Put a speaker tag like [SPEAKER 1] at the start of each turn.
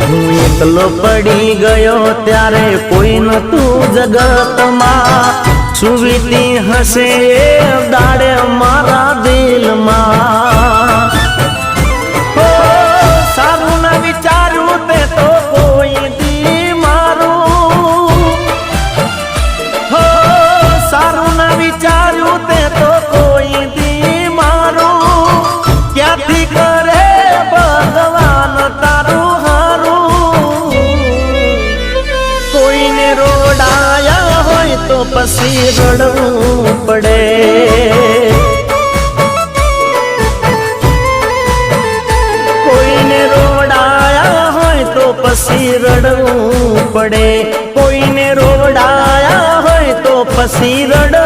[SPEAKER 1] હું એકલો પડી ગયો ત્યારે કોઈ નતું જગતમાં, સુવીતી હશે દાડે મારા દિલમાં। હો સારું ના વિચાર્યું તે તો કોઈ દી મારું, હો સારું ના વિચાર્યું તે તો કોઈ દી મારું, ક્યાંથી કરે ભગવાન તારું હારું। કોઈને રોડાયા હોય તો પછી રડવું પડે, કોઈને રોડાયા હોય તો પછી રડવું પડે, કોઈને રોડાયા હોય તો પછી રડવું